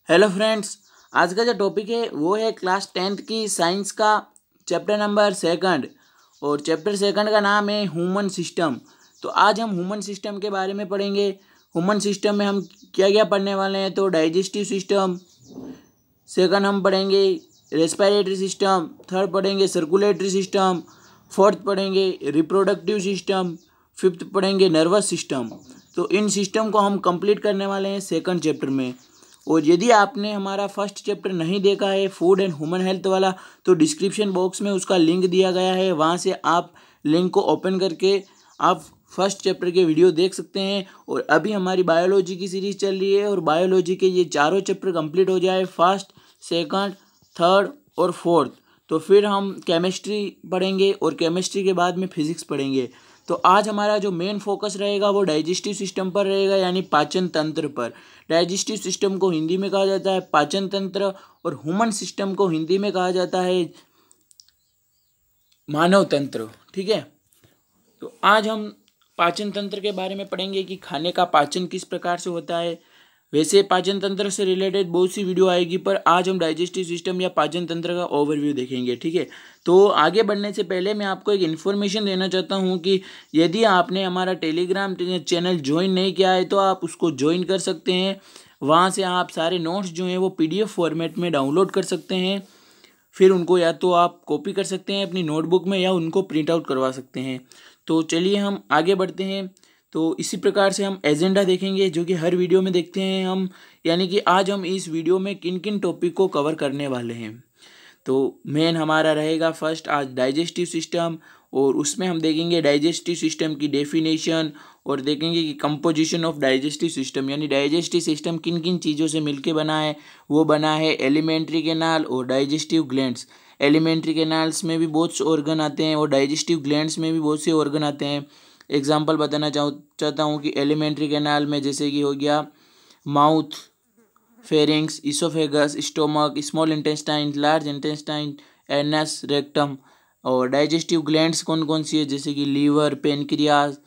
Hello friends, आज का जो टॉपिक है वो है क्लास 10th की साइंस का चैप्टर नंबर 2 और चैप्टर 2 का नाम है ह्यूमन सिस्टम। तो आज हम ह्यूमन सिस्टम के बारे में पढ़ेंगे। ह्यूमन सिस्टम में हम क्या क्या पढ़ने वाले हैं, तो डाइजेस्टिव सिस्टम, सेकंड हम पढ़ेंगे रेस्पिरेटरी सिस्टम, थर्ड पढ़ेंगे सर्कुलेटरी सिस्टम, फोर्थ पढ़ेंगे रिप्रोडक्टिव सिस्टम, फिफ्थ पढ़ेंगे नर्वस सिस्टम। तो इन सिस्टम को हम कंप्लीट करने वाले हैं सेकंड चैप्टर में। और यदि आपने हमारा फर्स्ट चैप्टर नहीं देखा है फूड एंड ह्यूमन हेल्थ वाला, तो डिस्क्रिप्शन बॉक्स में उसका लिंक दिया गया है, वहाँ से आप लिंक को ओपन करके आप फर्स्ट चैप्टर के वीडियो देख सकते हैं। और अभी हमारी बायोलॉजी की सीरीज़ चल रही है और बायोलॉजी के ये चारों चैप्टर कंप्लीट हो जाए, फर्स्ट, सेकंड, थर्ड और फोर्थ, तो फिर हम केमिस्ट्री पढ़ेंगे और केमिस्ट्री के बाद में फिजिक्स पढ़ेंगे। तो आज हमारा जो मेन फोकस रहेगा वो डाइजेस्टिव सिस्टम पर रहेगा, यानी पाचन तंत्र पर। डाइजेस्टिव सिस्टम को हिंदी में कहा जाता है पाचन तंत्र और ह्यूमन सिस्टम को हिंदी में कहा जाता है मानव तंत्र। ठीक है, तो आज हम पाचन तंत्र के बारे में पढ़ेंगे कि खाने का पाचन किस प्रकार से होता है। वैसे पाचन तंत्र से रिलेटेड बहुत सी वीडियो आएगी, पर आज हम डाइजेस्टिव सिस्टम या पाचन तंत्र का ओवरव्यू देखेंगे। ठीक है, तो आगे बढ़ने से पहले मैं आपको एक इन्फॉर्मेशन देना चाहता हूँ कि यदि आपने हमारा टेलीग्राम चैनल ज्वाइन नहीं किया है तो आप उसको ज्वाइन कर सकते हैं। वहाँ से आप सारे नोट्स जो हैं वो PDF फॉर्मेट में डाउनलोड कर सकते हैं। फिर उनको या तो आप कॉपी कर सकते हैं अपनी नोटबुक में या उनको प्रिंट आउट करवा सकते हैं। तो चलिए हम आगे बढ़ते हैं। तो इसी प्रकार से हम एजेंडा देखेंगे जो कि हर वीडियो में देखते हैं हम, यानी कि आज हम इस वीडियो में किन किन टॉपिक को कवर करने वाले हैं। तो मेन हमारा रहेगा फर्स्ट आज डाइजेस्टिव सिस्टम, और उसमें हम देखेंगे डाइजेस्टिव सिस्टम की डेफिनेशन और देखेंगे कि कंपोजिशन ऑफ डाइजेस्टिव सिस्टम, यानी डाइजेस्टिव सिस्टम किन किन चीज़ों से मिलके बना है। वो बना है एलिमेंट्री कैनाल और डाइजेस्टिव ग्लैंड्स। एलिमेंट्री कैनाल्स में भी बहुत से ऑर्गन आते हैं और डाइजेस्टिव ग्लैंड्स में भी बहुत से ऑर्गन आते हैं। एग्जाम्पल बताना चाहता हूँ कि एलिमेंट्री कैनाल में जैसे कि हो गया mouth, pharynx, oesophagus, stomach, small intestine, large intestine, anus, rectum. और डाइजेस्टिव ग्लैंड्स कौन कौन सी है, जैसे कि लीवर, पेनक्रियाज।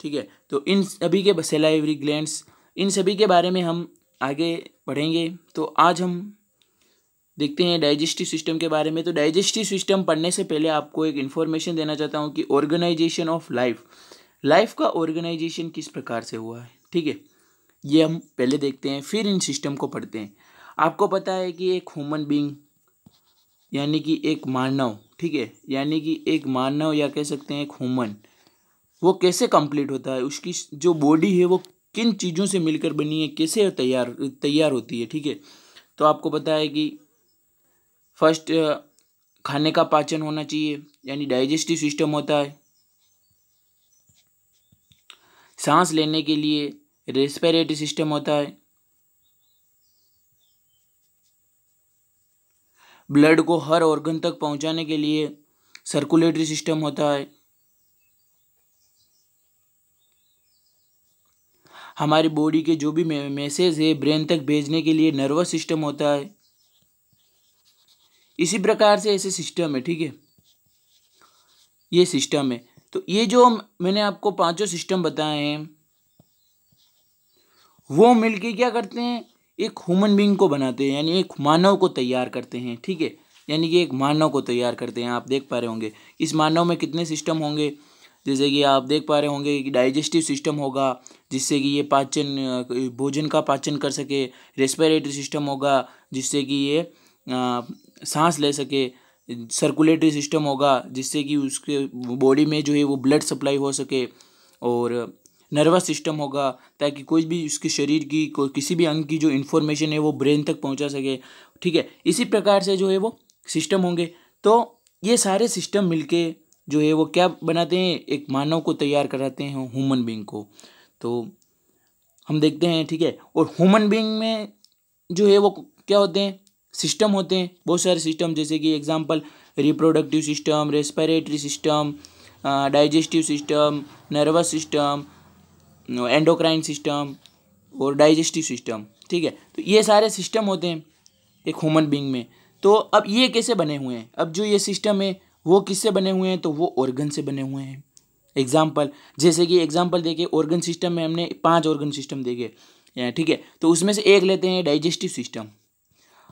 ठीक है, तो इन सभी के सेलाइवरी ग्लैंड्स, इन सभी के बारे में हम आगे पढ़ेंगे। तो आज हम देखते हैं डाइजेस्टिव सिस्टम के बारे में। तो डाइजेस्टिव सिस्टम पढ़ने से पहले आपको एक इन्फॉर्मेशन देना चाहता हूँ कि ऑर्गेनाइजेशन ऑफ लाइफ का ऑर्गेनाइजेशन किस प्रकार से हुआ है। ठीक है, ये हम पहले देखते हैं, फिर इन सिस्टम को पढ़ते हैं। आपको पता है कि एक ह्यूमन बीइंग यानी कि एक मानव, ठीक है, यानी कि एक मानव या कह सकते हैं एक ह्यूमन, वो कैसे कंप्लीट होता है, उसकी जो बॉडी है वो किन चीज़ों से मिलकर बनी है, कैसे तैयार होती है। ठीक है, तो आपको पता है कि फर्स्ट खाने का पाचन होना चाहिए, यानी डाइजेस्टिव सिस्टम होता है। सांस लेने के लिए रेस्पिरेटरी सिस्टम होता है। ब्लड को हर ऑर्गन तक पहुंचाने के लिए सर्कुलेटरी सिस्टम होता है। हमारी बॉडी के जो भी मैसेज है ब्रेन तक भेजने के लिए नर्वस सिस्टम होता है। इसी प्रकार से ऐसे सिस्टम है। ठीक है, ये सिस्टम है। तो ये जो मैंने आपको पांचों सिस्टम बताए हैं वो मिलके क्या करते हैं, एक ह्यूमन बीइंग को बनाते हैं, यानी एक मानव को तैयार करते हैं। ठीक है, यानी कि एक मानव को तैयार करते हैं। आप देख पा रहे होंगे इस मानव में कितने सिस्टम होंगे, जैसे कि आप देख पा रहे होंगे कि डाइजेस्टिव सिस्टम होगा जिससे कि ये भोजन का पाचन कर सके। रेस्पिरेटरी सिस्टम होगा जिससे कि ये सांस ले सके। सर्कुलेटरी सिस्टम होगा जिससे कि उसके बॉडी में जो है वो ब्लड सप्लाई हो सके। और नर्वस सिस्टम होगा ताकि कोई भी उसके शरीर की किसी भी अंग की जो इन्फॉर्मेशन है वो ब्रेन तक पहुंचा सके। ठीक है, इसी प्रकार से जो है वो सिस्टम होंगे। तो ये सारे सिस्टम मिलके जो है वो क्या बनाते हैं, एक मानव को तैयार कराते हैं, ह्यूमन बीइंग को। तो हम देखते हैं। ठीक है, और ह्यूमन बीइंग में जो है वो क्या होते हैं, सिस्टम होते हैं, बहुत सारे सिस्टम, जैसे कि example reproductive system, respiratory system, digestive system, nervous system, endocrine system और डाइजेस्टिव सिस्टम। ठीक है, तो ये सारे सिस्टम होते हैं एक ह्यूमन बीइंग में। तो अब ये कैसे बने हुए हैं, अब जो ये सिस्टम है वो किससे बने हुए हैं, तो वो ऑर्गन से बने हुए हैं। एग्जाम्पल, जैसे कि एग्जाम्पल देखिए, ऑर्गन सिस्टम में हमने 5 ऑर्गन सिस्टम देखे। ठीक है, तो उसमें से एक लेते हैं डाइजेस्टिव सिस्टम।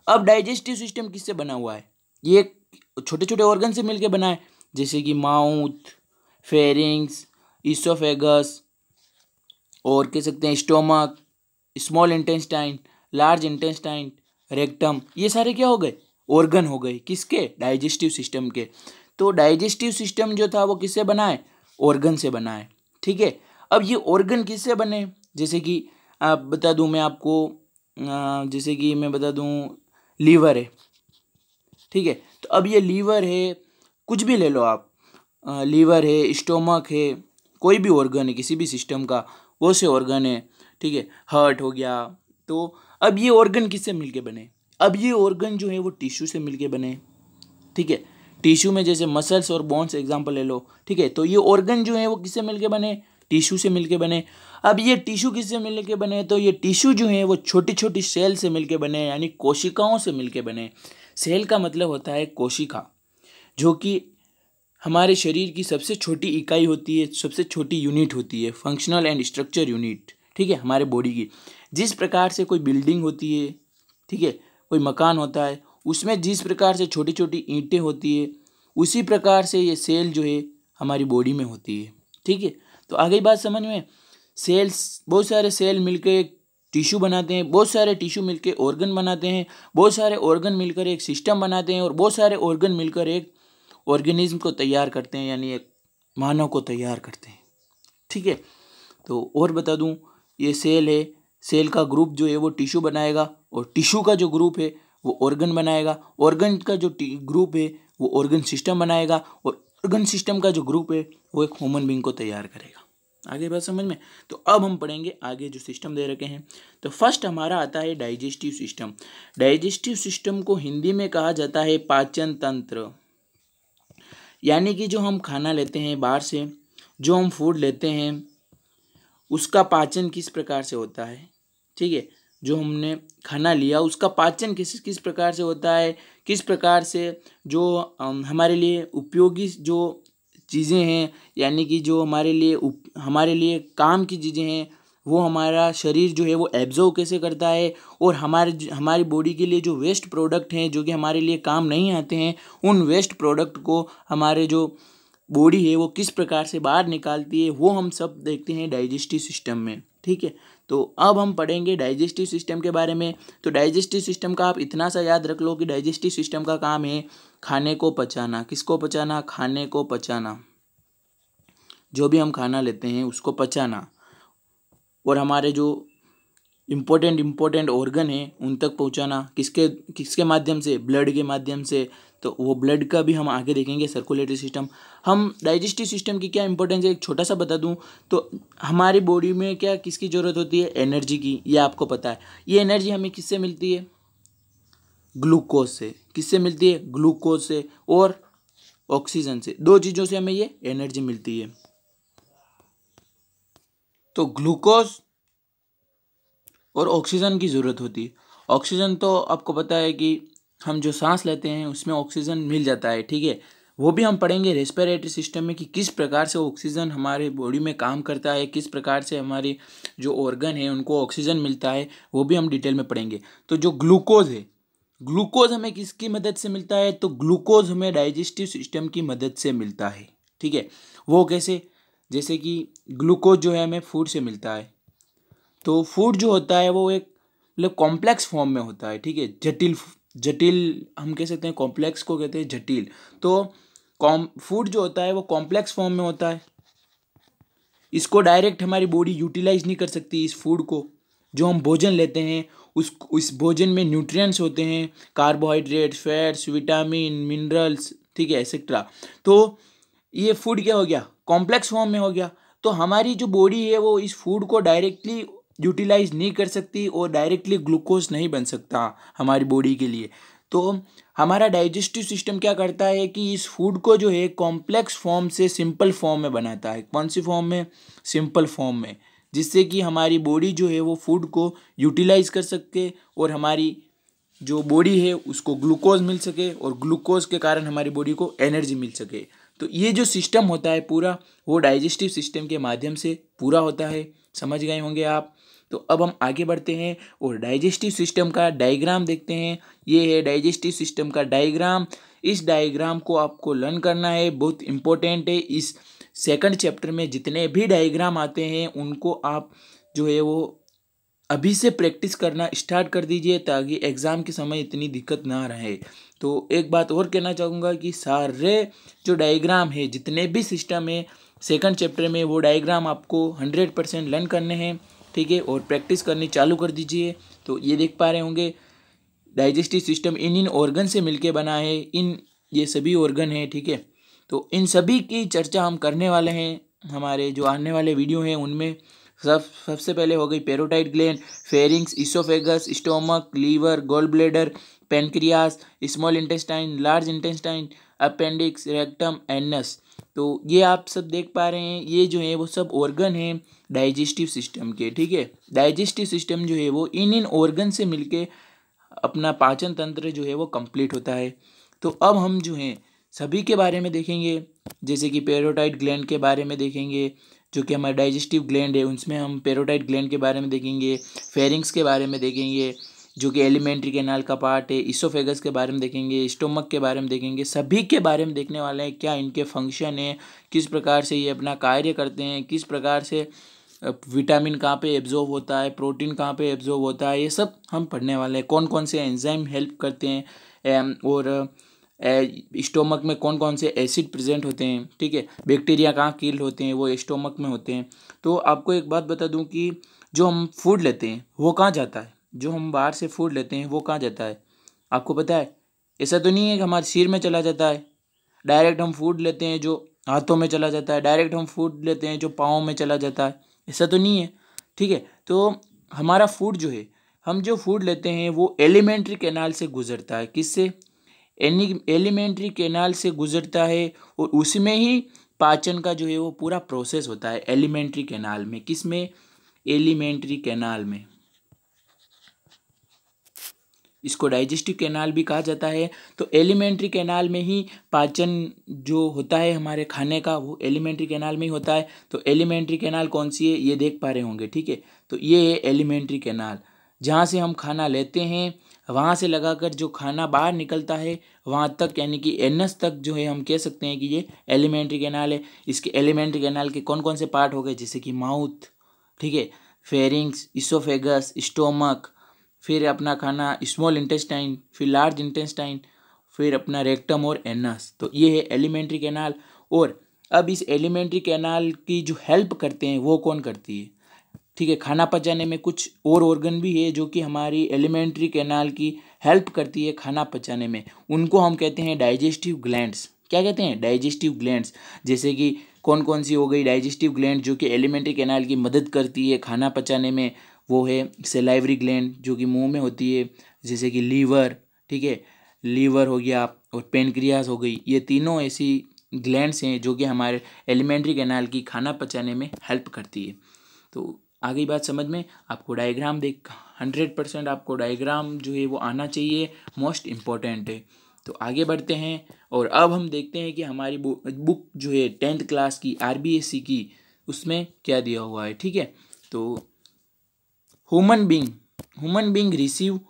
अब डाइजेस्टिव सिस्टम किससे बना हुआ है? ये छोटे छोटे ऑर्गन से मिलके बना है, जैसे कि माउथ, फेरिंग्स, इसोफेगस, और कह सकते हैं stomach, small intestine, large intestine, rectum. ये सारे क्या हो गए? ऑर्गन हो गए। किसके? डाइजेस्टिव सिस्टम के। तो डाइजेस्टिव सिस्टम जो था वो किससे बना है? ऑर्गन से बना है। ठीक है। अब ये ऑर्गन किससे बने? जैसे कि आप बता दूं मैं आपको, जैसे कि मैं बता दूं लीवर है। ठीक है। तो अब ये लीवर है, कुछ भी ले लो आप, लीवर है, स्टोमक है, कोई भी ऑर्गन है किसी भी सिस्टम का, वो से ऑर्गन है। ठीक है। हार्ट हो गया। तो अब ये ऑर्गन किससे मिलके बने? अब ये ऑर्गन जो है वो टिश्यू से मिलके बने। ठीक है। टिश्यू में जैसे मसल्स और बोन्स एग्जांपल ले लो। ठीक है। तो ये ऑर्गन जो है वो किससे मिलके बने? टिश्यू से मिलके बने। अब ये टिश्यू किससे मिलके बने? तो ये टिश्यू जो है वो छोटी छोटी सेल से मिलके बने, यानी कोशिकाओं से मिलके बने। सेल का मतलब होता है कोशिका, जो कि हमारे शरीर की सबसे छोटी इकाई होती है, सबसे छोटी यूनिट होती है, फंक्शनल एंड स्ट्रक्चर यूनिट। ठीक है। हमारे बॉडी की जिस प्रकार से कोई बिल्डिंग होती है, ठीक है, कोई मकान होता है, उसमें जिस प्रकार से छोटी छोटी ईंटें होती है, उसी प्रकार से ये सेल जो है हमारी बॉडी में होती है। ठीक है। तो आ गई बात समझ में? सेल्स, बहुत सारे सेल मिलकर एक टिश्यू बनाते हैं, बहुत सारे टिश्यू मिलकर ऑर्गन बनाते हैं, बहुत सारे ऑर्गन मिलकर एक सिस्टम बनाते हैं, और बहुत सारे ऑर्गन मिलकर एक ऑर्गेनिज्म को तैयार करते हैं, यानी एक मानव को तैयार करते हैं। ठीक है। तो और बता दूं, ये सेल है, सेल का ग्रुप जो है वो टिश्यू बनाएगा, और टिश्यू का जो ग्रुप है वो ऑर्गन बनाएगा, ऑर्गन का जो ग्रुप है वो ऑर्गन सिस्टम बनाएगा, और ऑर्गन सिस्टम का जो ग्रुप है वो एक ह्यूमन बींग को तैयार करेगा। आगे बात समझ में? तो अब हम पढ़ेंगे आगे जो सिस्टम दे रखे हैं। तो फर्स्ट हमारा आता है डाइजेस्टिव सिस्टम। डाइजेस्टिव सिस्टम को हिंदी में कहा जाता है पाचन तंत्र। यानी कि जो हम खाना लेते हैं बाहर से, जो हम फूड लेते हैं, उसका पाचन किस प्रकार से होता है। ठीक है। जो हमने खाना लिया उसका पाचन किस किस प्रकार से होता है, किस प्रकार से जो हमारे लिए उपयोगी जो चीज़ें हैं, यानी कि जो हमारे लिए काम की चीज़ें हैं, वो हमारा शरीर जो है वो एब्जॉर्व कैसे करता है, और हमारी बॉडी के लिए जो वेस्ट प्रोडक्ट हैं जो कि हमारे लिए काम नहीं आते हैं, उन वेस्ट प्रोडक्ट को हमारे जो बॉडी है वो किस प्रकार से बाहर निकालती है, वो हम सब देखते हैं डाइजेस्टिव सिस्टम में। ठीक है। तो अब हम पढ़ेंगे डाइजेस्टिव सिस्टम के बारे में। तो डाइजेस्टिव सिस्टम का आप इतना सा याद रख लो कि डाइजेस्टिव सिस्टम का काम है खाने को पचाना। किसको पचाना? खाने को पचाना। जो भी हम खाना लेते हैं उसको पचाना, और हमारे जो इम्पोर्टेंट ऑर्गन है उन तक पहुंचाना। किसके किसके माध्यम से? ब्लड के माध्यम से। तो वो ब्लड का भी हम आगे देखेंगे, सर्कुलेटरी सिस्टम। हम डाइजेस्टिव सिस्टम की क्या इंपॉर्टेंस है एक छोटा सा बता दूं, तो हमारी बॉडी में क्या किसकी ज़रूरत होती है? एनर्जी की। ये आपको पता है। ये एनर्जी हमें किससे मिलती है? ग्लूकोज से। किससे मिलती है? ग्लूकोज से और ऑक्सीजन से। दो चीज़ों से हमें ये एनर्जी मिलती है। तो ग्लूकोज और ऑक्सीजन की ज़रूरत होती है। ऑक्सीजन तो आपको पता है कि हम जो सांस लेते हैं उसमें ऑक्सीजन मिल जाता है। ठीक है। वो भी हम पढ़ेंगे रेस्पिरेटरी सिस्टम में कि किस प्रकार से ऑक्सीजन हमारे बॉडी में काम करता है, किस प्रकार से हमारी जो ऑर्गन है उनको ऑक्सीजन मिलता है, वो भी हम डिटेल में पढ़ेंगे। तो जो ग्लूकोज है, ग्लूकोज हमें किसकी मदद से मिलता है? तो ग्लूकोज हमें डाइजेस्टिव सिस्टम की मदद से मिलता है। ठीक है। वो कैसे? जैसे कि ग्लूकोज जो है हमें फूड से मिलता है। तो फूड जो होता है वो एक मतलब कॉम्प्लेक्स फॉर्म में होता है। ठीक है। जटिल जटिल हम कह सकते हैं, कॉम्प्लेक्स को कहते हैं जटिल। तो फूड जो होता है वो कॉम्प्लेक्स फॉर्म में होता है। इसको डायरेक्ट हमारी बॉडी यूटिलाइज नहीं कर सकती। इस फूड को जो हम भोजन लेते हैं उस भोजन में न्यूट्रिएंट्स होते हैं, कार्बोहाइड्रेट्स, फैट्स, विटामिन, मिनरल्स, ठीक है, एक्सेट्रा। तो ये फूड क्या हो गया? कॉम्प्लेक्स फॉर्म में हो गया। तो हमारी जो बॉडी है वो इस फूड को डायरेक्टली यूटिलाइज नहीं कर सकती, और डायरेक्टली ग्लूकोज नहीं बन सकता हमारी बॉडी के लिए। तो हमारा डाइजेस्टिव सिस्टम क्या करता है कि इस फूड को जो है कॉम्प्लेक्स फॉर्म से सिंपल फॉर्म में बनाता है। कौन सी फॉर्म में? सिंपल फॉर्म में, जिससे कि हमारी बॉडी जो है वो फूड को यूटिलाइज कर सके, और हमारी जो बॉडी है उसको ग्लूकोज मिल सके, और ग्लूकोज के कारण हमारी बॉडी को एनर्जी मिल सके। तो ये जो सिस्टम होता है पूरा, वो डाइजेस्टिव सिस्टम के माध्यम से पूरा होता है। समझ गए होंगे आप। तो अब हम आगे बढ़ते हैं और डाइजेस्टिव सिस्टम का डायग्राम देखते हैं। ये है डाइजेस्टिव सिस्टम का डायग्राम। इस डायग्राम को आपको लर्न करना है, बहुत इंपॉर्टेंट है। इस सेकंड चैप्टर में जितने भी डायग्राम आते हैं उनको आप जो है वो अभी से प्रैक्टिस करना स्टार्ट कर दीजिए, ताकि एग्ज़ाम के समय इतनी दिक्कत ना रहे। तो एक बात और कहना चाहूँगा कि सारे जो डायग्राम है, जितने भी सिस्टम है सेकंड चैप्टर में, वो डायग्राम आपको 100% लर्न करने हैं, ठीक है, और प्रैक्टिस करनी चालू कर दीजिए। तो ये देख पा रहे होंगे डाइजेस्टिव सिस्टम इन ऑर्गन से मिलके बना है, ये सभी ऑर्गन है, ठीक है। तो इन सभी की चर्चा हम करने वाले हैं हमारे जो आने वाले वीडियो हैं उनमें। सबसे पहले हो गई parotid gland, pharynx, oesophagus, stomach, liver, gall bladder, pancreas, small intestine, large intestine, appendix, rectum, anus. तो ये आप सब देख पा रहे हैं, ये जो है वो सब ऑर्गन हैं डाइजेस्टिव सिस्टम के, ठीक है। डाइजेस्टिव सिस्टम जो है वो इन ऑर्गन से मिलके अपना पाचन तंत्र जो है वो कंप्लीट होता है। तो अब हम जो हैं सभी के बारे में देखेंगे, जैसे कि पैरोटाइड ग्लैंड के बारे में देखेंगे, जो कि हमारा डाइजेस्टिव ग्लैंड है, उसमें हम पैरोटाइड ग्लैंड के बारे में देखेंगे, फेरिंग्स के बारे में देखेंगे जो कि एलिमेंट्री कैनाल का पार्ट है, इसोफेगस के बारे में देखेंगे, स्टोमक के बारे में देखेंगे, सभी के बारे में देखने वाले हैं। क्या इनके फंक्शन है, किस प्रकार से ये अपना कार्य करते हैं, किस प्रकार से विटामिन कहाँ पे एब्जॉर्ब होता है, प्रोटीन कहाँ पे एब्जॉर्ब होता है, ये सब हम पढ़ने वाले हैं। कौन कौन से एंजाइम हेल्प करते हैं और स्टोमक में कौन कौन से एसिड प्रेजेंट होते हैं, ठीक है। बैक्टीरिया कहाँ किल होते हैं, वो स्टोमक में होते हैं। तो आपको एक बात बता दूं कि जो हम फूड लेते हैं वो कहाँ जाता है, जो हम बाहर से फूड लेते हैं वो कहाँ जाता है, आपको पता है? ऐसा तो नहीं है कि हमारे सिर में चला जाता है। डायरेक्ट हम फूड लेते हैं जो हाथों में चला जाता है, डायरेक्ट हम फूड लेते हैं जो पाँव में चला जाता है, ऐसा तो नहीं है, ठीक है। तो हमारा फूड जो है, हम जो फूड लेते हैं वो एलिमेंट्री कैनाल से गुजरता है। किससे? एलिमेंट्री कैनाल से गुजरता है, और उसमें ही पाचन का जो है वो पूरा प्रोसेस होता है एलिमेंट्री कैनाल में। किस में? एलिमेंट्री कैनाल में। इसको डाइजेस्टिव कैनाल भी कहा जाता है। तो एलिमेंट्री कैनाल में ही पाचन जो होता है हमारे खाने का, वो एलिमेंट्री कैनाल में ही होता है। तो एलिमेंट्री कैनाल कौन सी है, ये देख पा रहे होंगे, ठीक है। तो ये है एलिमेंट्री कैनाल, जहाँ से हम खाना लेते हैं, वहाँ से लगाकर जो खाना बाहर निकलता है वहाँ तक, यानी कि एनस तक जो है हम कह सकते हैं कि ये एलिमेंट्री कैनाल है। इसके एलिमेंट्री कैनाल के कौन कौन से पार्ट हो गए, जैसे कि माउथ, ठीक है, फेरिंग्स, इसोफेगस, स्टोमक, फिर अपना खाना स्मॉल इंटेस्टाइन, फिर लार्ज इंटेस्टाइन, फिर अपना रेक्टम और एनस। तो ये है एलिमेंट्री कैनाल। और अब इस एलिमेंट्री कैनाल की जो हेल्प करते हैं वो कौन करती है, ठीक है। खाना पचाने में कुछ और ऑर्गन भी है जो कि हमारी एलिमेंट्री कैनाल की हेल्प करती है खाना पचाने में, उनको हम कहते हैं डाइजेस्टिव ग्लैंड्स। क्या कहते हैं? Digestive glands. जैसे कि कौन कौन सी हो गई डाइजेस्टिव ग्लैंड जो कि एलिमेंट्री कैनाल की मदद करती है खाना पचाने में, वो है सलाइवरी ग्लैंड जो कि मुंह में होती है, जैसे कि लीवर, ठीक है, लीवर हो गया, और पेनक्रियास हो गई। ये तीनों ऐसी ग्लैंड्स हैं जो कि हमारे एलिमेंट्री कैनाल की खाना पचाने में हेल्प करती है। तो आ गई बात समझ में? आपको डायग्राम 100% आपको डायग्राम जो है वो आना चाहिए, मोस्ट इम्पॉर्टेंट है। तो आगे बढ़ते हैं और अब हम देखते हैं कि हमारी बुक जो है 10th क्लास की RBSC की, उसमें क्या दिया हुआ है, ठीक है। तो human being receive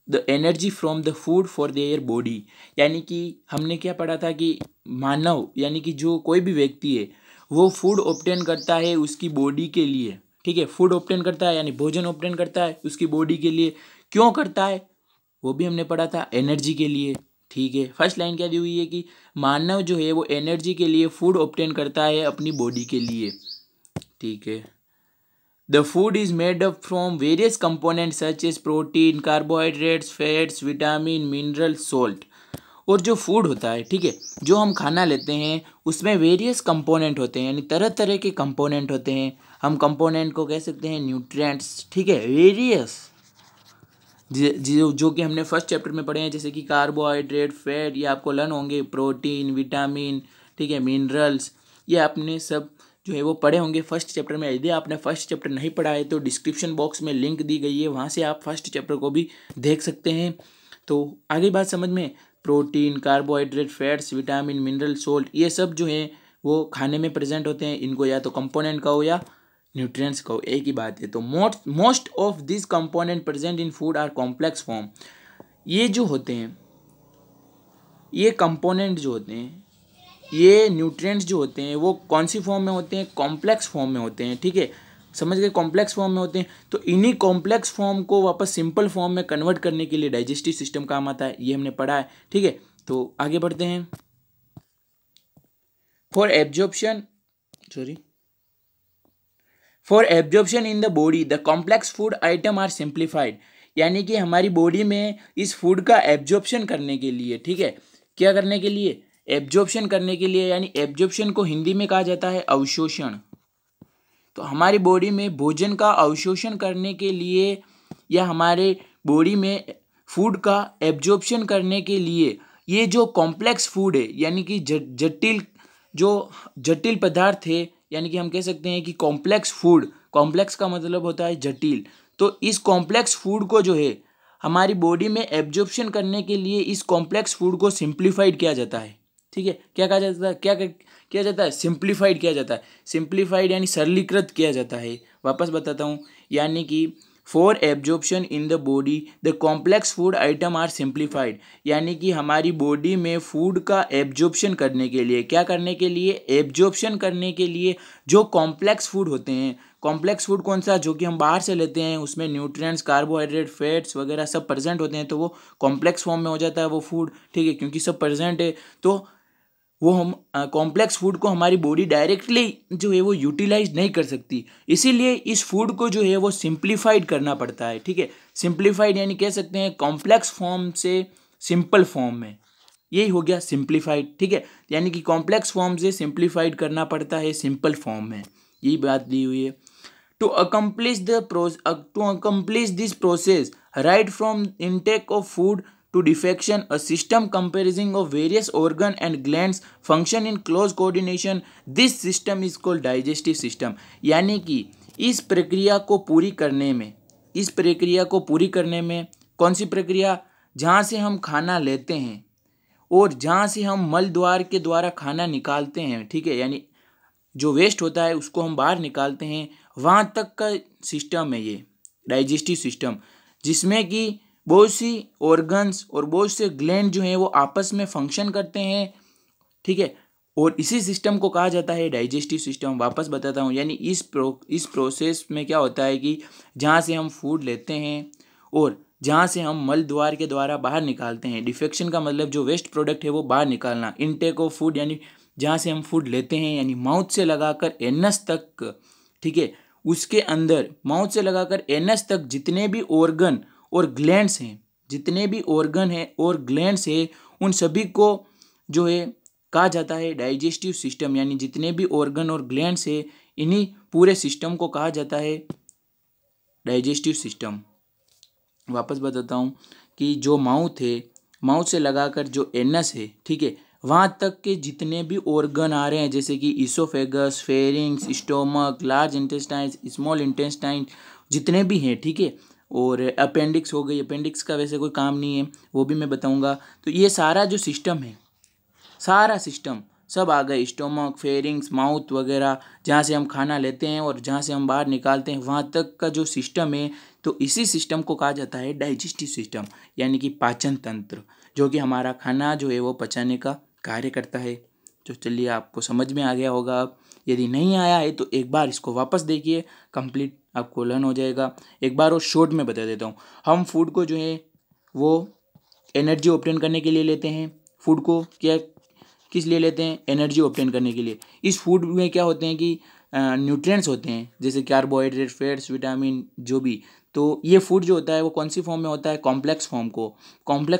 the energy from the food for their body. यानी कि हमने क्या पढ़ा था कि मानव, यानी कि जो कोई भी व्यक्ति है वो फूड ऑब्टेन करता है उसकी बॉडी के लिए, ठीक है। फूड ऑब्टेन करता है यानी भोजन ऑब्टेन करता है उसकी बॉडी के लिए। क्यों करता है वो भी हमने पढ़ा था, एनर्जी के लिए, ठीक है। फर्स्ट लाइन क्या दी हुई है कि मानव जो है वो एनर्जी के लिए फूड ऑब्टेन करता है अपनी बॉडी के लिए, ठीक है। The food is made up from various components such as protein, carbohydrates, fats, vitamin, mineral, salt. और जो फूड होता है, ठीक है, जो हम खाना लेते हैं उसमें वेरियस कंपोनेंट होते हैं, यानी तरह तरह के कंपोनेंट होते हैं। हम कंपोनेंट को कह सकते हैं न्यूट्रिएंट्स, ठीक है, वेरियस, जो कि हमने फर्स्ट चैप्टर में पढ़े हैं, जैसे कि कार्बोहाइड्रेट, फैट, ये आपको लर्न होंगे, प्रोटीन, विटामिन, ठीक है, मिनरल्स, ये आपने सब जो है वो पढ़े होंगे फर्स्ट चैप्टर में। यदि आपने फर्स्ट चैप्टर नहीं पढ़ा है तो डिस्क्रिप्शन बॉक्स में लिंक दी गई है, वहाँ से आप फर्स्ट चैप्टर को भी देख सकते हैं। तो आगे बात समझ में, protein, carbohydrate, fats, vitamin, mineral, salt, ये सब जो है वो खाने में प्रेजेंट होते हैं। इनको या तो कंपोनेंट कहो या न्यूट्रिएंट्स कहो, एक ही बात है। तो most of this component present in food are complex form. ये जो होते हैं, ये कंपोनेंट जो होते हैं, ये न्यूट्रिएंट्स जो होते हैं वो कौन सी फॉर्म में होते हैं? कॉम्प्लेक्स फॉर्म में होते हैं, ठीक है, समझ गए, कॉम्प्लेक्स फॉर्म में होते हैं। तो इन्हीं कॉम्प्लेक्स फॉर्म को वापस सिंपल फॉर्म में कन्वर्ट करने के लिए डाइजेस्टिव सिस्टम काम आता है, ये हमने पढ़ा है, ठीक है। तो आगे बढ़ते हैं। For absorption in the body the complex food item are simplified. यानी कि हमारी बॉडी में इस फूड का एब्जॉर्प्शन करने के लिए, ठीक है, क्या करने के लिए? एब्जॉर्प्शन करने के लिए, यानी एब्जॉर्प्शन को हिंदी में कहा जाता है अवशोषण। तो हमारी बॉडी में भोजन का अवशोषण करने के लिए या हमारे बॉडी में फूड का एब्जॉर्प्शन करने के लिए ये जो कॉम्प्लेक्स फूड है, यानी कि जटिल पदार्थ है, यानी कि हम कह सकते हैं कि कॉम्प्लेक्स फूड, कॉम्प्लेक्स का मतलब होता है जटिल। तो इस कॉम्प्लेक्स फूड को जो है हमारी बॉडी में एब्जॉर्प्शन करने के लिए इस कॉम्प्लेक्स फूड को सिंप्लीफाइड किया जाता है, ठीक है। क्या कहा जाता है? क्या किया जाता है? सिंप्लीफाइड किया जाता है। सिंप्लीफाइड यानी सरलीकृत किया जाता है। वापस बताता हूँ, यानी कि for absorption in the body the complex food item are simplified. यानी कि हमारी बॉडी में फूड का एब्जॉर्प्शन करने के लिए, क्या करने के लिए? एब्जॉर्प्शन करने के लिए जो कॉम्प्लेक्स फूड होते हैं। कॉम्प्लेक्स फूड कौन सा? जो कि हम बाहर से लेते हैं, उसमें न्यूट्रिएंट्स, कार्बोहाइड्रेट, फैट्स वगैरह सब प्रेजेंट होते हैं, तो वो कॉम्प्लेक्स फॉर्म में हो जाता है वो फूड, ठीक है, क्योंकि सब प्रेजेंट है। तो वो हम कॉम्प्लेक्स फूड को हमारी बॉडी डायरेक्टली जो है वो यूटिलाइज नहीं कर सकती, इसीलिए इस फूड को जो है वो सिंप्लीफाइड करना पड़ता है, ठीक है। सिंप्लीफाइड यानी कह सकते हैं कॉम्प्लेक्स फॉर्म से सिंपल फॉर्म में, यही हो गया सिंप्लीफाइड, ठीक है। यानी कि कॉम्प्लेक्स फॉर्म से सिंप्लीफाइड करना पड़ता है सिंपल फॉर्म में, यही बात दी हुई है। To accomplish this process right from intake of food to defecation, a system comprising of various organ and glands function in close coordination. This system is called digestive system. यानी कि इस प्रक्रिया को पूरी करने में कौन सी प्रक्रिया? जहाँ से हम खाना लेते हैं और जहाँ से हम मल द्वार के द्वारा खाना निकालते हैं, ठीक है, यानी जो वेस्ट होता है उसको हम बाहर निकालते हैं, वहाँ तक का सिस्टम है ये डाइजेस्टिव सिस्टम, जिसमें कि बहुत सी ऑर्गन्स और बहुत से ग्लैंड जो हैं वो आपस में फंक्शन करते हैं, ठीक है, और इसी सिस्टम को कहा जाता है डाइजेस्टिव सिस्टम। वापस बताता हूँ, यानी इस प्रोसेस में क्या होता है कि जहाँ से हम फूड लेते हैं और जहाँ से हम मल द्वार के द्वारा बाहर निकालते हैं, डिफेक्शन का मतलब जो वेस्ट प्रोडक्ट है वो बाहर निकालना, इनटेक ऑफ फूड यानी जहाँ से हम फूड लेते हैं, यानी माउथ से लगाकर एनस तक, ठीक है, उसके अंदर माउथ से लगाकर एनस तक जितने भी ऑर्गन और ग्लैंड्स हैं, जितने भी ऑर्गन हैं और ग्लैंड्स हैं, उन सभी को जो है कहा जाता है डाइजेस्टिव सिस्टम। यानी जितने भी ऑर्गन और ग्लैंड्स हैं, इन्हीं पूरे सिस्टम को कहा जाता है डाइजेस्टिव सिस्टम। वापस बताता हूँ कि जो माउथ है, माउथ से लगाकर जो एनस है, ठीक है, वहाँ तक के जितने भी ऑर्गन आ रहे हैं, जैसे कि oesophagus, pharynx, stomach, large intestine, small intestine, जितने भी हैं, ठीक है, और अपेंडिक्स हो गई, अपेंडिक्स का वैसे कोई काम नहीं है, वो भी मैं बताऊंगा। तो ये सारा जो सिस्टम है, सारा सिस्टम सब आ गए, स्टोमक, फेरिंग्स, माउथ वगैरह, जहाँ से हम खाना लेते हैं और जहाँ से हम बाहर निकालते हैं, वहाँ तक का जो सिस्टम है, तो इसी सिस्टम को कहा जाता है डाइजेस्टिव सिस्टम, यानी कि पाचन तंत्र, जो कि हमारा खाना जो है वो पचाने का कार्य करता है। तो चलिए, आपको समझ में आ गया होगा। अब यदि नहीं आया है तो एक बार इसको वापस देखिए, कंप्लीट आपको लर्न हो जाएगा। एक बार और शॉर्ट में बता देता हूँ। हम फूड को जो है वो एनर्जी ऑब्टेन करने के लिए लेते हैं। फूड को क्या किस लिए लेते हैं? एनर्जी ऑब्टेन करने के लिए। इस फूड में क्या होते हैं कि न्यूट्रिएंट्स होते हैं, जैसे कार्बोहाइड्रेट, फैट्स, विटामिन, जो भी। तो ये फूड जो होता है वो कौन सी फॉर्म में होता है? कॉम्प्लेक्स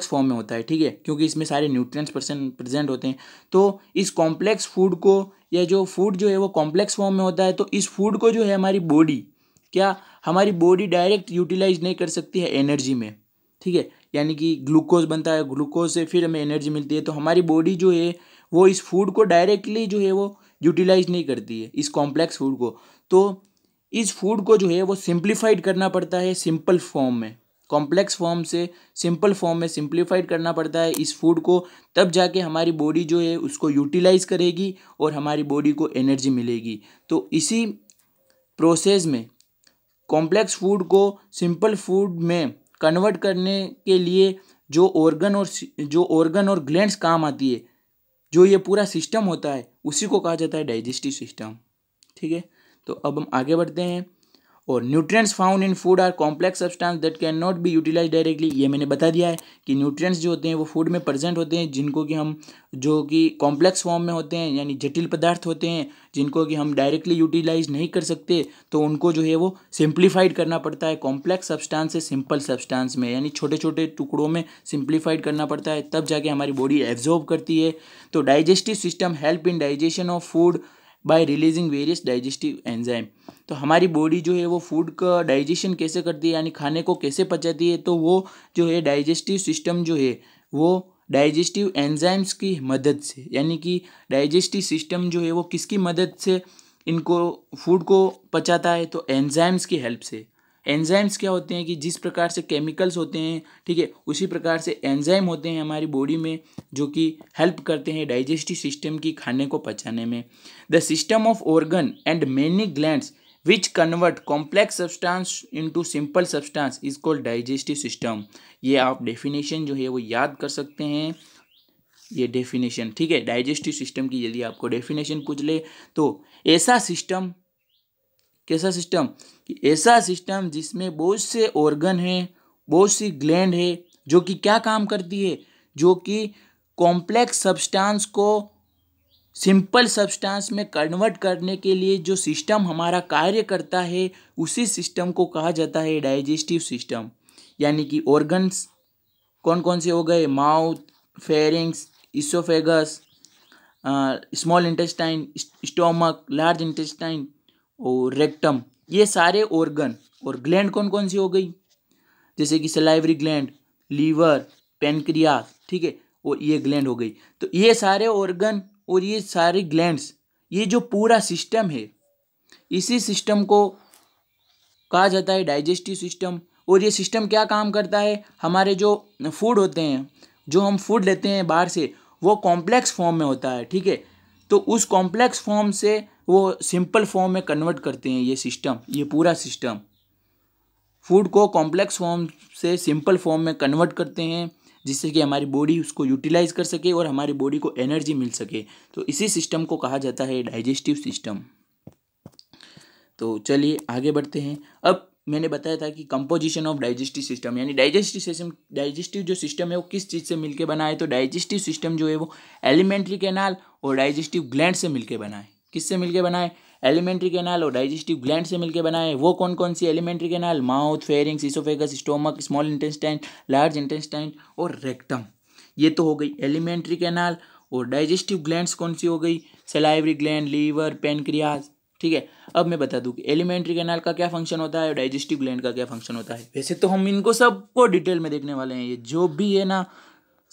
फॉर्म में होता है, ठीक है, क्योंकि इसमें सारे न्यूट्रिएंट्स प्रेजेंट होते हैं। तो इस कॉम्प्लेक्स फूड को, या जो फूड जो है वो कॉम्प्लेक्स फॉर्म में होता है, तो इस फूड को जो है हमारी बॉडी डायरेक्ट यूटिलाइज नहीं कर सकती है एनर्जी में, ठीक है, यानी कि ग्लूकोज बनता है, ग्लूकोज से फिर हमें एनर्जी मिलती है। तो हमारी बॉडी जो है वो इस फूड को डायरेक्टली जो है वो यूटिलाइज नहीं करती है, इस कॉम्प्लेक्स फूड को। तो इस फूड को जो है वो सिंप्लीफाइड करना पड़ता है सिंपल फॉर्म में, कॉम्प्लेक्स फॉर्म से सिंपल फॉर्म में सिंप्लीफाइड करना पड़ता है इस फूड को, तब जाके हमारी बॉडी जो है उसको यूटिलाइज करेगी और हमारी बॉडी को एनर्जी मिलेगी। तो इसी प्रोसेस में कॉम्प्लेक्स फूड को सिंपल फूड में कन्वर्ट करने के लिए जो ऑर्गन और ग्लैंड्स काम आती है, जो ये पूरा सिस्टम होता है, उसी को कहा जाता है डाइजेस्टिव सिस्टम। ठीक है, तो अब हम आगे बढ़ते हैं। और nutrients found in food are complex substance that can not be utilise directly. ये मैंने बता दिया है कि न्यूट्रिएंट्स जो होते हैं वो फूड में प्रेजेंट होते हैं, जिनको कि हम जो कि कॉम्प्लेक्स फॉर्म में होते हैं, यानी जटिल पदार्थ होते हैं, जिनको कि हम डायरेक्टली यूटिलाइज नहीं कर सकते, तो उनको जो है वो सिंप्लीफाइड करना पड़ता है कॉम्प्लेक्स सब्सटेंस से सिंपल सब्सटेंस में, यानी छोटे छोटे टुकड़ों में सिंप्लीफाइड करना पड़ता है, तब जाके हमारी बॉडी एब्जॉर्ब करती है। तो digestive system help in digestion of food by releasing various digestive enzyme. तो हमारी बॉडी जो है वो फूड का डाइजेशन कैसे करती है, यानी खाने को कैसे पचाती है, तो वो जो है डाइजेस्टिव सिस्टम जो है वो डाइजेस्टिव एंजाइम्स की मदद से, यानी कि डाइजेस्टिव सिस्टम जो है वो किसकी मदद से इनको फूड को पचाता है, तो एंजाइम्स की हेल्प से। एंजाइम्स क्या होते हैं कि जिस प्रकार से केमिकल्स होते हैं, ठीक है, उसी प्रकार से एंजाइम होते हैं हमारी बॉडी में, जो कि हेल्प करते हैं डाइजेस्टिव सिस्टम की खाने को पचाने में। The system of organ and many glands which convert complex substance into simple substance is called digestive system. ये आप डेफिनेशन जो है वो याद कर सकते हैं, ये डेफिनेशन। ठीक है, डाइजेस्टिव सिस्टम की यदि आपको डेफिनेशन पूछ ले तो ऐसा सिस्टम, कैसा सिस्टम कि ऐसा सिस्टम जिसमें बहुत से ऑर्गन हैं, बहुत सी ग्लैंड है, जो कि क्या काम करती है, जो कि कॉम्प्लेक्स सब्सटेंस को सिंपल सब्सटेंस में कन्वर्ट करने के लिए जो सिस्टम हमारा कार्य करता है, उसी सिस्टम को कहा जाता है डाइजेस्टिव सिस्टम। यानी कि ऑर्गन्स कौन कौन से हो गए, mouth, pharynx, oesophagus, small intestine, stomach, large intestine और रेक्टम, ये सारे ऑर्गन। और ग्लैंड कौन कौन सी हो गई, जैसे कि सलाइवरी ग्लैंड, लीवर, पेनक्रियास, ठीक है, और ये ग्लैंड हो गई। तो ये सारे ऑर्गन और ये सारे ग्लैंड्स, ये जो पूरा सिस्टम है, इसी सिस्टम को कहा जाता है डाइजेस्टिव सिस्टम। और ये सिस्टम क्या काम करता है, हमारे जो फूड होते हैं, जो हम फूड लेते हैं बाहर से, वो कॉम्प्लेक्स फॉर्म में होता है, ठीक है, तो उस कॉम्प्लेक्स फॉर्म से वो सिंपल फॉर्म में कन्वर्ट करते हैं ये सिस्टम, ये पूरा सिस्टम फूड को कॉम्प्लेक्स फॉर्म से सिंपल फॉर्म में कन्वर्ट करते हैं, जिससे कि हमारी बॉडी उसको यूटिलाइज कर सके और हमारी बॉडी को एनर्जी मिल सके। तो इसी सिस्टम को कहा जाता है डाइजेस्टिव सिस्टम। तो चलिए आगे बढ़ते हैं। अब मैंने बताया था कि कंपोजिशन ऑफ डाइजेस्टिव सिस्टम, यानी डाइजेस्टिव जो सिस्टम है वो किस चीज़ से मिलके बना है, तो डाइजेस्टिव सिस्टम जो है वो एलिमेंट्री कैनाल और डाइजेस्टिव ग्लैंड से मिलके बना है। किससे मिलके बना है, एलिमेंट्री कैनाल और डाइजेस्टिव ग्लैंड से मिलके बना है। वो कौन कौन सी alimentary canal, mouth, pharynx, oesophagus, stomach, small intestine, large intestine और रेक्टम। ये तो हो गई एलिमेंट्री कैनाल। और डाइजेस्टिव ग्लैंड्स कौन सी हो गई, सलाइवरी ग्लैंड, लीवर, पेनक्रियास, ठीक है। अब मैं बता दूं कि एलिमेंट्री कैनाल का क्या फंक्शन होता है और डाइजेस्टिव ग्लैंड का क्या फंक्शन होता है। वैसे तो हम इनको सबको डिटेल में देखने वाले हैं, ये जो भी है ना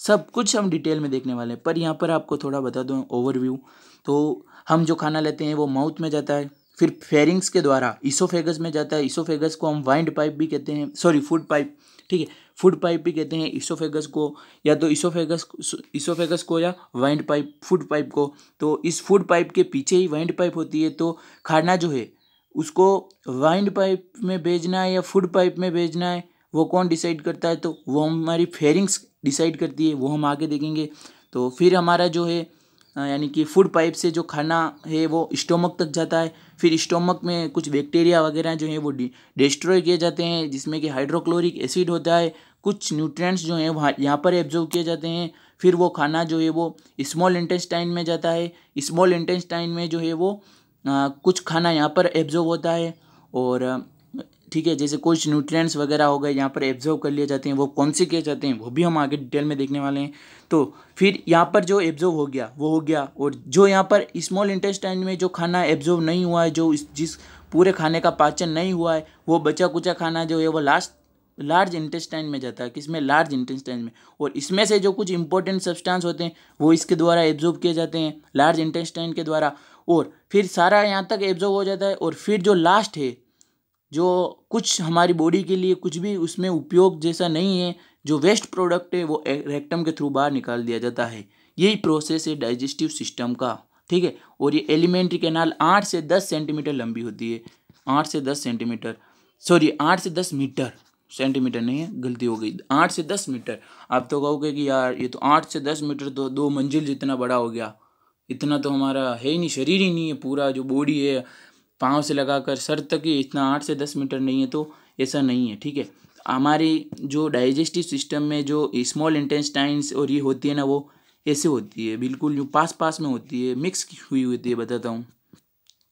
सब कुछ हम डिटेल में देखने वाले हैं, पर यहाँ पर आपको थोड़ा बता दूं ओवरव्यू। तो हम जो खाना लेते हैं वो माउथ में जाता है, फिर फेरिंग्स के द्वारा इसोफेगस में जाता है। इसोफेगस को हम वाइंड पाइप भी कहते हैं, सॉरी फूड पाइप, ठीक है, फूड पाइप भी कहते हैं इसोफेगस को, या तो इसोफेगस को या वाइंड पाइप, फूड पाइप को। तो इस फूड पाइप के पीछे ही वाइंड पाइप होती है। तो खाना जो है उसको वाइंड पाइप में भेजना है या फूड पाइप में भेजना है, वो कौन डिसाइड करता है, तो वो हमारी फेरिंग्स डिसाइड करती है, वो हम आगे देखेंगे। तो फिर हमारा जो है यानी कि फूड पाइप से जो खाना है वो स्टोमक तक जाता है। फिर स्टोमक में कुछ बैक्टीरिया वगैरह जो है वो डिस्ट्रॉय किए जाते हैं, जिसमें कि हाइड्रोक्लोरिक एसिड होता है। कुछ न्यूट्रिएंट्स जो हैं वहाँ यहाँ पर एब्जॉर्ब किए जाते हैं। फिर वो खाना जो है वो स्मॉल इंटेस्टाइन में जाता है। स्मॉल इंटेस्टाइन में जो है वो कुछ खाना यहाँ पर एब्जॉर्ब होता है, और ठीक है, जैसे कुछ न्यूट्रिएंट्स वगैरह हो गए यहाँ पर एब्जॉर्ब कर लिए जाते हैं। वो कौन से किए जाते हैं वो भी हम आगे डिटेल में देखने वाले हैं। तो फिर यहाँ पर जो एब्जॉर्ब हो गया वो हो गया, और जो यहाँ पर स्मॉल इंटेस्टाइन में जो खाना एब्जॉर्ब नहीं हुआ है, जो जिस पूरे खाने का पाचन नहीं हुआ है, वो बचा कुचा खाना जो है वो लार्ज इंटेस्टाइन में जाता है। किसमें, लार्ज इंटेस्टाइन में। और इसमें से जो कुछ इंपॉर्टेंट सब्सटेंस होते हैं वो इसके द्वारा एब्जॉर्ब किए जाते हैं, लार्ज इंटेस्टाइन के द्वारा। और फिर सारा यहाँ तक एब्जॉर्ब हो जाता है, और फिर जो लास्ट है, जो कुछ हमारी बॉडी के लिए कुछ भी उसमें उपयोग जैसा नहीं है, जो वेस्ट प्रोडक्ट है, वो रेक्टम के थ्रू बाहर निकाल दिया जाता है। यही प्रोसेस है डाइजेस्टिव सिस्टम का, ठीक है। और ये एलिमेंट्री कैनाल 8 से 10 सेंटीमीटर लंबी होती है। 8 से 10 सेंटीमीटर, सॉरी 8 से 10 मीटर, सेंटीमीटर नहीं है, गलती हो गई, 8 से 10 मीटर। आप तो कहोगे कि यार ये तो 8 से 10 मीटर तो 2 मंजिल जितना बड़ा हो गया, इतना तो हमारा है ही नहीं, शरीर ही नहीं है, पूरा जो बॉडी है पाँव से लगाकर सर तक ही इतना 8 से 10 मीटर नहीं है, तो ऐसा नहीं है, ठीक है। हमारी जो डाइजेस्टिव सिस्टम में जो स्मॉल इंटेस्टाइन्स और ये होती है ना, वो ऐसे होती है, बिल्कुल जो पास पास में होती है, मिक्स हुई होती है, बताता हूँ,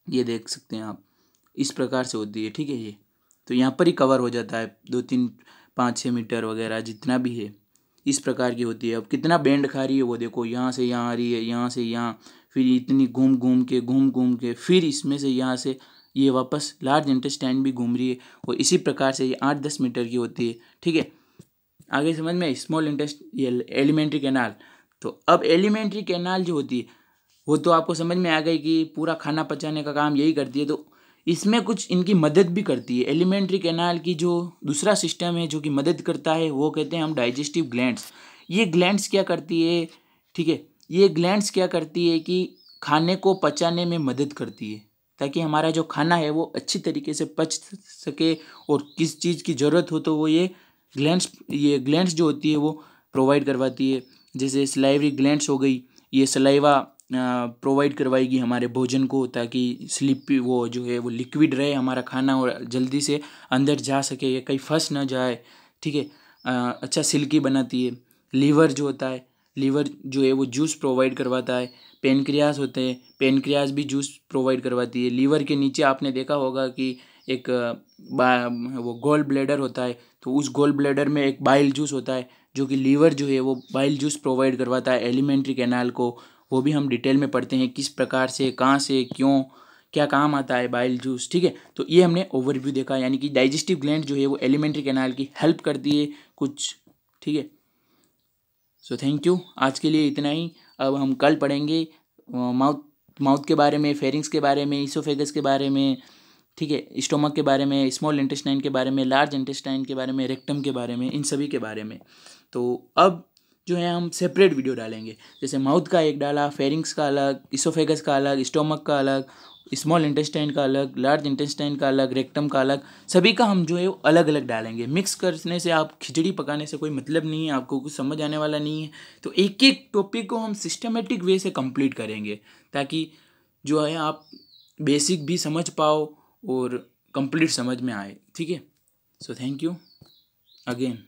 ये देख सकते हैं आप, इस प्रकार से होती है, ठीक है। ये तो यहाँ पर ही कवर हो जाता है, 2 3 5 6 मीटर वगैरह जितना भी है, इस प्रकार की होती है। अब कितना बैंड खा रही है वो देखो, यहाँ से यहाँ आ रही है, यहाँ से यहाँ, फिर इतनी घूम घूम के फिर इसमें से यहाँ से ये वापस लार्ज इंटेस्टाइन भी घूम रही है, और इसी प्रकार से ये 8-10 मीटर की होती है, ठीक है। आगे समझ में, स्मॉल इंटेस्ट ये एलिमेंट्री कैनाल। तो अब एलिमेंट्री कैनाल जो होती है वो तो आपको समझ में आ गई कि पूरा खाना पचाने का काम यही करती है, तो इसमें कुछ इनकी मदद भी करती है। एलिमेंट्री कैनाल की जो दूसरा सिस्टम है जो कि मदद करता है, वो कहते हैं हम डाइजेस्टिव ग्लैंड्स। ये ग्लैंड्स क्या करती है, ठीक है, ये ग्लैंड्स क्या करती है कि खाने को पचाने में मदद करती है, ताकि हमारा जो खाना है वो अच्छी तरीके से पच सके, और किस चीज़ की ज़रूरत हो तो वो ये ग्लैंड्स जो होती है वो प्रोवाइड करवाती है। जैसे सलाइवरी ग्लैंड्स हो गई, ये सलाइवा प्रोवाइड करवाएगी हमारे भोजन को, ताकि स्लिपी वो जो है वो लिक्विड रहे हमारा खाना, और जल्दी से अंदर जा सके, ये कहीं फंस ना जाए, ठीक है। अच्छा सिल्की बनाती है। लीवर जो होता है, लीवर जो है वो जूस प्रोवाइड करवाता है। पेनक्रियास होते हैं, पेनक्रियास भी जूस प्रोवाइड करवाती है। लीवर के नीचे आपने देखा होगा कि एक वो गोल ब्लैडर होता है, तो उस गोल ब्लैडर में एक बाइल जूस होता है, जो कि लीवर जो है वो बाइल जूस प्रोवाइड करवाता है एलिमेंट्री कैनाल को। वो भी हम डिटेल में पढ़ते हैं, किस प्रकार से, कहाँ से, क्यों, क्या काम आता है बाइल जूस, ठीक है। तो ये हमने ओवरव्यू देखा, यानी कि डाइजेस्टिव ग्लैंड जो है वो एलिमेंट्री कैनाल की हेल्प करती है कुछ, ठीक है। सो थैंक यू, आज के लिए इतना ही। अब हम कल पढ़ेंगे माउथ के बारे में, फेरिंग्स के बारे में, इसोफेगस के बारे में, ठीक है, स्टोमक के बारे में, स्मॉल इंटेस्टाइन के बारे में, लार्ज इंटेस्टाइन के बारे में, रेक्टम के बारे में, इन सभी के बारे में। तो अब जो है हम सेपरेट वीडियो डालेंगे, जैसे माउथ का एक डाला, फेरिंग्स का अलग, इसोफेगस का अलग, स्टोमक का अलग, स्मॉल इंटेस्टाइन का अलग, लार्ज इंटेस्टाइन का अलग, रेक्टम का अलग, सभी का हम जो है अलग अलग डालेंगे। मिक्स करने से आप खिचड़ी पकाने से कोई मतलब नहीं है, आपको कुछ समझ आने वाला नहीं है। तो एक एक टॉपिक को हम सिस्टमेटिक वे से कंप्लीट करेंगे, ताकि जो है आप बेसिक भी समझ पाओ और कंप्लीट समझ में आए, ठीक है। So thank you again.